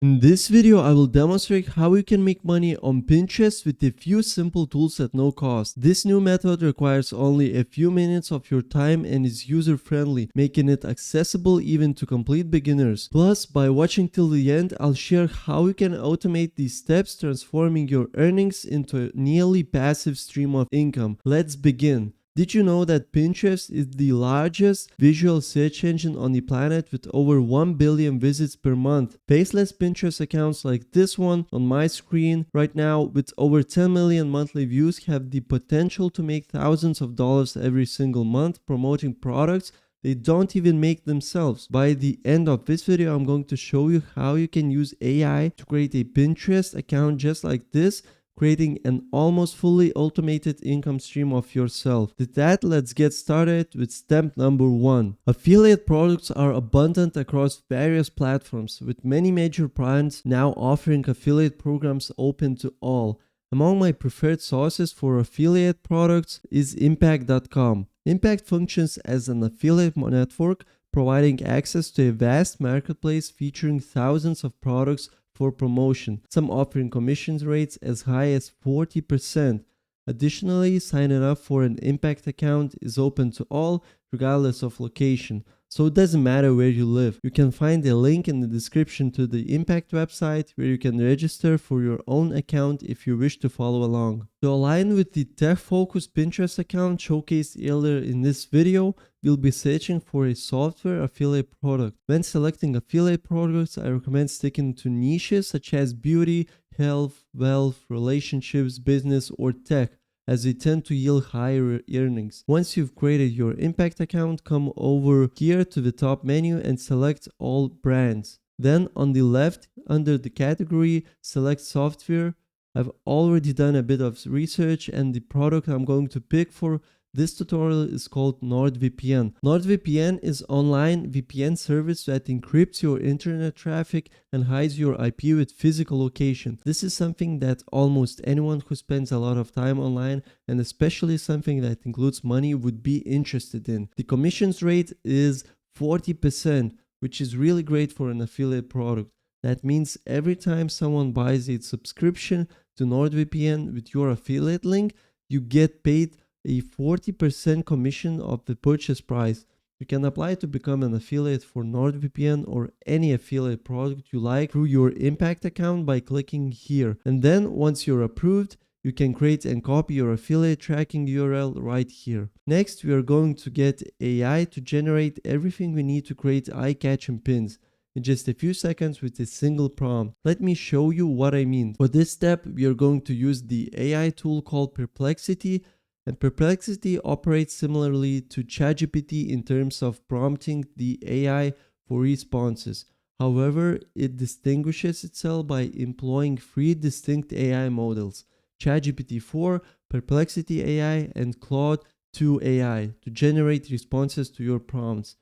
In this video, I will demonstrate how you can make money on Pinterest with a few simple tools at no cost. This new method requires only a few minutes of your time and is user-friendly, making it accessible even to complete beginners. Plus, by watching till the end, I'll share how you can automate these steps, transforming your earnings into a nearly passive stream of income. Let's begin. Did you know that Pinterest is the largest visual search engine on the planet with over 1 billion visits per month? Faceless Pinterest accounts like this one on my screen right now with over 10 million monthly views have the potential to make thousands of dollars every single month promoting products they don't even make themselves. By the end of this video, I'm going to show you how you can use AI to create a Pinterest account just like this, creating an almost fully automated income stream of yourself. With that, let's get started with step number 1. Affiliate products are abundant across various platforms, with many major brands now offering affiliate programs open to all. Among my preferred sources for affiliate products is Impact.com. Impact functions as an affiliate network, providing access to a vast marketplace featuring thousands of products for promotion, some offering commission rates as high as 40%. Additionally, signing up for an Impact account is open to all, regardless of location. So it doesn't matter where you live. You can find a link in the description to the Impact website where you can register for your own account if you wish to follow along. To align with the tech-focused Pinterest account showcased earlier in this video, we'll be searching for a software affiliate product. When selecting affiliate products, I recommend sticking to niches such as beauty, health, wealth, relationships, business, or tech, as they tend to yield higher earnings. Once you've created your Impact account, come over here to the top menu and select all brands. Then on the left, under the category, select software. I've already done a bit of research and the product I'm going to pick for this tutorial is called NordVPN. NordVPN is an online VPN service that encrypts your internet traffic and hides your IP with physical location. This is something that almost anyone who spends a lot of time online, and especially something that includes money, would be interested in. The commissions rate is 40%, which is really great for an affiliate product. That means every time someone buys a subscription to NordVPN with your affiliate link, you get paid a 40% commission of the purchase price. You can apply to become an affiliate for NordVPN or any affiliate product you like through your Impact account by clicking here. And then once you're approved, you can create and copy your affiliate tracking URL right here. Next, we are going to get AI to generate everything we need to create eye-catching pins in just a few seconds with a single prompt. Let me show you what I mean. For this step, we are going to use the AI tool called Perplexity. And Perplexity operates similarly to ChatGPT in terms of prompting the AI for responses. However, it distinguishes itself by employing 3 distinct AI models: ChatGPT 4, Perplexity AI, and Claude 2 AI to generate responses to your prompts.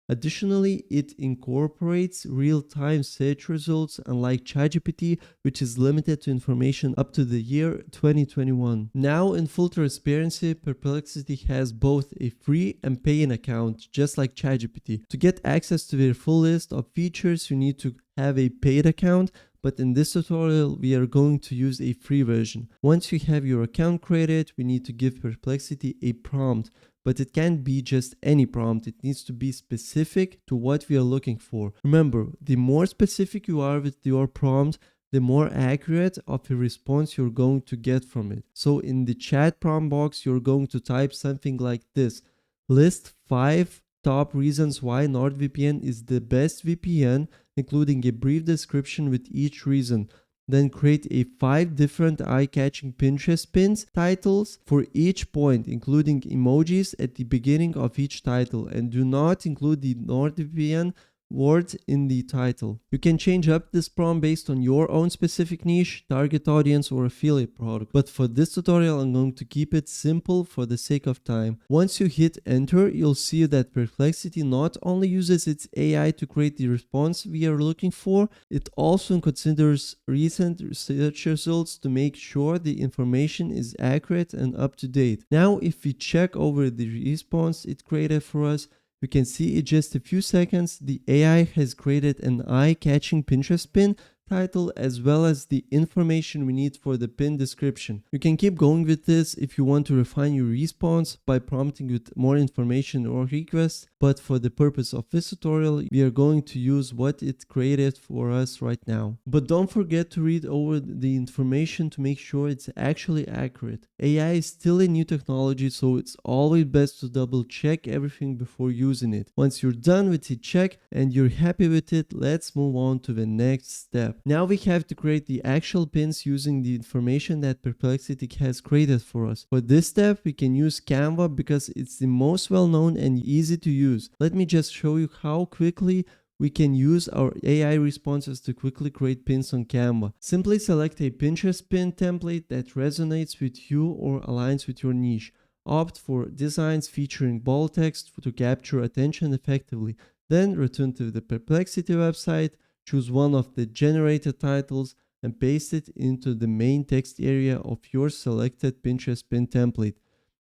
Additionally, it incorporates real-time search results, unlike ChatGPT, which is limited to information up to the year 2021. Now, in full transparency, Perplexity has both a free and paying account, just like ChatGPT. To get access to their full list of features, you need to have a paid account, but in this tutorial, we are going to use a free version. Once you have your account created, we need to give Perplexity a prompt. But it can't be just any prompt, it needs to be specific to what we are looking for. Remember, the more specific you are with your prompt, the more accurate of a response you're going to get from it. So in the chat prompt box, you're going to type something like this: list 5 top reasons why NordVPN is the best VPN, including a brief description with each reason. Then create a 5 different eye-catching Pinterest pins titles for each point, including emojis at the beginning of each title, and do not include the NordVPN words in the title. You can change up this prompt based on your own specific niche, target audience, or affiliate product. But for this tutorial, I'm going to keep it simple for the sake of time. Once you hit enter, you'll see that Perplexity not only uses its AI to create the response we are looking for, it also considers recent research results to make sure the information is accurate and up to date. Now, if we check over the response it created for us, you can see in just a few seconds, the AI has created an eye-catching Pinterest pin title, as well as the information we need for the pin description. You can keep going with this if you want to refine your response by prompting with more information or requests, but for the purpose of this tutorial, we are going to use what it created for us right now. But don't forget to read over the information to make sure it's actually accurate. AI is still a new technology, so it's always best to double check everything before using it. Once you're done with the check and you're happy with it, let's move on to the next step. Now we have to create the actual pins using the information that Perplexity has created for us. For this step, we can use Canva because it's the most well-known and easy to use. Let me just show you how quickly we can use our AI responses to quickly create pins on Canva. Simply select a Pinterest pin template that resonates with you or aligns with your niche. Opt for designs featuring bold text to capture attention effectively. Then return to the Perplexity website, choose one of the generated titles, and paste it into the main text area of your selected Pinterest pin template.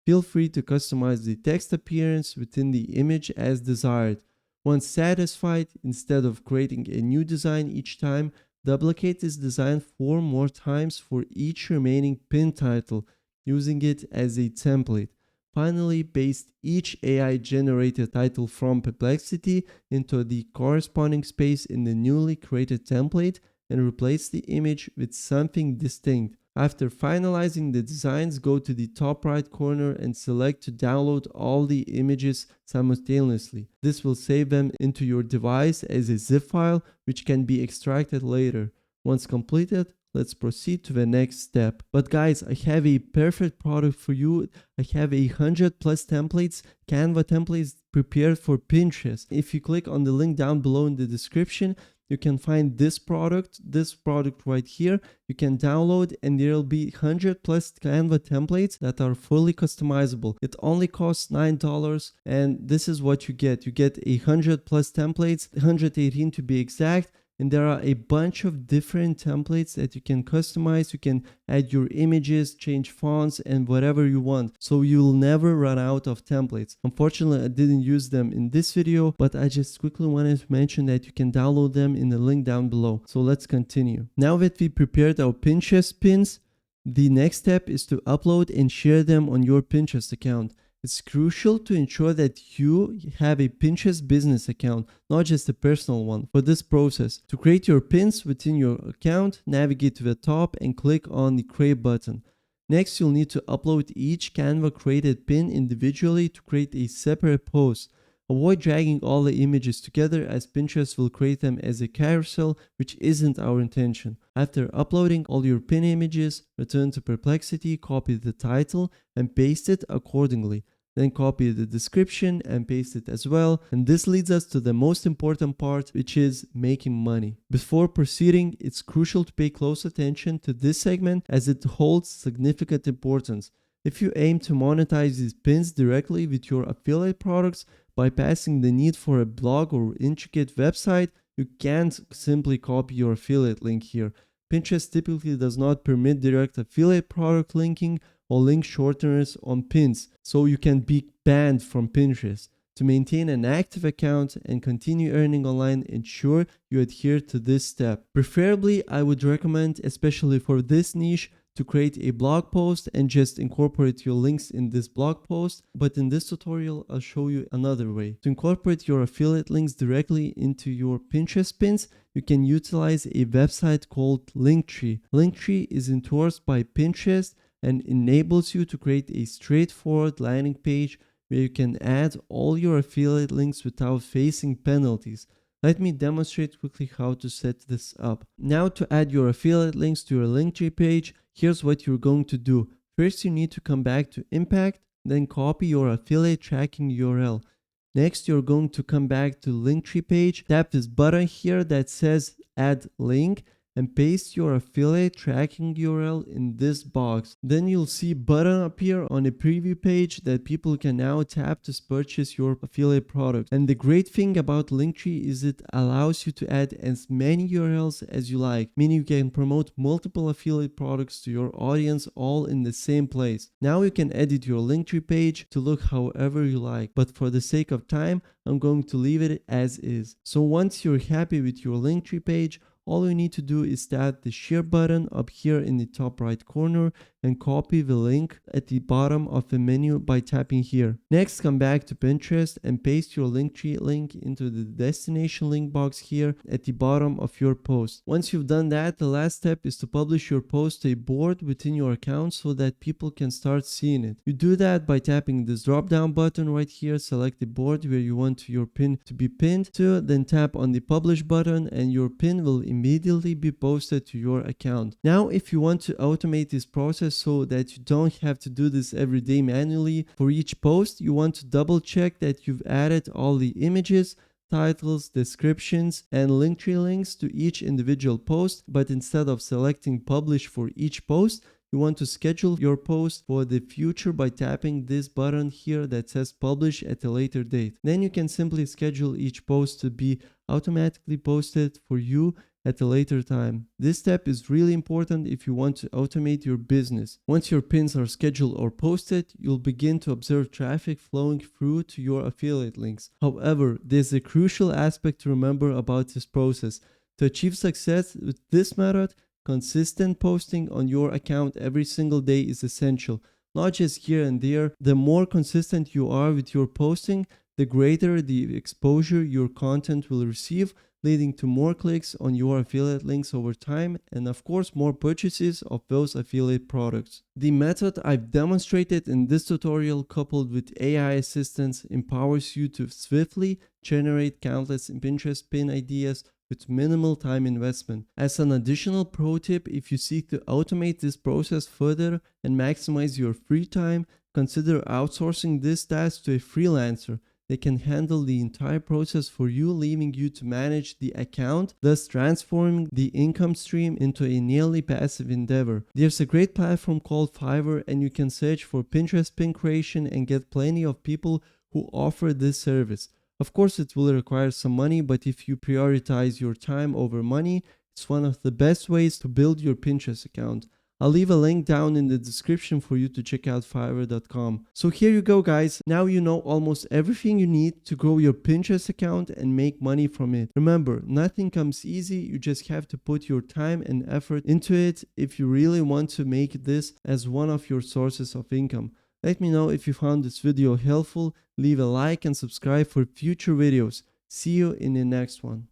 Feel free to customize the text appearance within the image as desired. Once satisfied, instead of creating a new design each time, duplicate this design 4 more times for each remaining pin title, using it as a template. Finally, paste each AI-generated title from Perplexity into the corresponding space in the newly created template and replace the image with something distinct. After finalizing the designs, go to the top right corner and select to download all the images simultaneously. This will save them into your device as a zip file, which can be extracted later. Once completed, let's proceed to the next step. But guys, I have a perfect product for you. I have 100 plus templates, Canva templates prepared for Pinterest. If you click on the link down below in the description, you can find this product right here. You can download and there will be 100 plus Canva templates that are fully customizable. It only costs $9 and this is what you get. You get 100 plus templates, 118 to be exact. And there are a bunch of different templates that you can customize. You can add your images, change fonts, and whatever you want. So you'll never run out of templates. Unfortunately, I didn't use them in this video, but I just quickly wanted to mention that you can download them in the link down below. So let's continue. Now that we prepared our Pinterest pins, the next step is to upload and share them on your Pinterest account. It's crucial to ensure that you have a Pinterest business account, not just a personal one. For this process, to create your pins within your account, navigate to the top and click on the Create button. Next, you'll need to upload each Canva created pin individually to create a separate post. Avoid dragging all the images together as Pinterest will create them as a carousel, which isn't our intention. After uploading all your pin images, return to Perplexity, copy the title and paste it accordingly. Then copy the description and paste it as well. And this leads us to the most important part, which is making money. Before proceeding, it's crucial to pay close attention to this segment as it holds significant importance. If you aim to monetize these pins directly with your affiliate products, bypassing the need for a blog or intricate website, you can't simply copy your affiliate link here. Pinterest typically does not permit direct affiliate product linking or link shorteners on pins, so you can be banned from Pinterest. To maintain an active account and continue earning online, ensure you adhere to this step. Preferably, I would recommend, especially for this niche, to create a blog post and just incorporate your links in this blog post. But in this tutorial, I'll show you another way. To incorporate your affiliate links directly into your Pinterest pins, you can utilize a website called Linktree. Linktree is endorsed by Pinterest and enables you to create a straightforward landing page where you can add all your affiliate links without facing penalties. Let me demonstrate quickly how to set this up. Now, to add your affiliate links to your Linktree page, here's what you're going to do. First, you need to come back to Impact, then copy your affiliate tracking URL. Next, you're going to come back to Linktree page, tap this button here that says Add Link, and paste your affiliate tracking URL in this box. Then you'll see a button appear on a preview page that people can now tap to purchase your affiliate product. And the great thing about Linktree is it allows you to add as many URLs as you like, meaning you can promote multiple affiliate products to your audience all in the same place. Now you can edit your Linktree page to look however you like, but for the sake of time, I'm going to leave it as is. So once you're happy with your Linktree page, all you need to do is tap the share button up here in the top right corner and copy the link at the bottom of the menu by tapping here. Next, come back to Pinterest and paste your Linktree link into the destination link box here at the bottom of your post. Once you've done that, the last step is to publish your post to a board within your account so that people can start seeing it. You do that by tapping this drop down button right here, select the board where you want your pin to be pinned to, then tap on the publish button and your pin will immediately be posted to your account. Now, if you want to automate this process so that you don't have to do this every day manually for each post, you want to double check that you've added all the images, titles, descriptions, and Linktree links to each individual post, but instead of selecting publish for each post, you want to schedule your post for the future by tapping this button here that says publish at a later date. Then you can simply schedule each post to be automatically posted for you at a later time. This step is really important if you want to automate your business. Once your pins are scheduled or posted, you'll begin to observe traffic flowing through to your affiliate links. However, there's a crucial aspect to remember about this process. To achieve success with this method, consistent posting on your account every single day is essential, not just here and there. The more consistent you are with your posting, the greater the exposure your content will receive, leading to more clicks on your affiliate links over time and of course more purchases of those affiliate products. The method I've demonstrated in this tutorial, coupled with AI assistance, empowers you to swiftly generate countless Pinterest pin ideas with minimal time investment. As an additional pro tip, if you seek to automate this process further and maximize your free time, consider outsourcing this task to a freelancer. They can handle the entire process for you, leaving you to manage the account, thus transforming the income stream into a nearly passive endeavor. There's a great platform called Fiverr, and you can search for Pinterest pin creation and get plenty of people who offer this service. Of course, it will require some money, but if you prioritize your time over money, it's one of the best ways to build your Pinterest account. I'll leave a link down in the description for you to check out Fiverr.com. So here you go, guys. Now you know almost everything you need to grow your Pinterest account and make money from it. Remember, nothing comes easy. You just have to put your time and effort into it if you really want to make this as one of your sources of income. Let me know if you found this video helpful. Leave a like and subscribe for future videos. See you in the next one.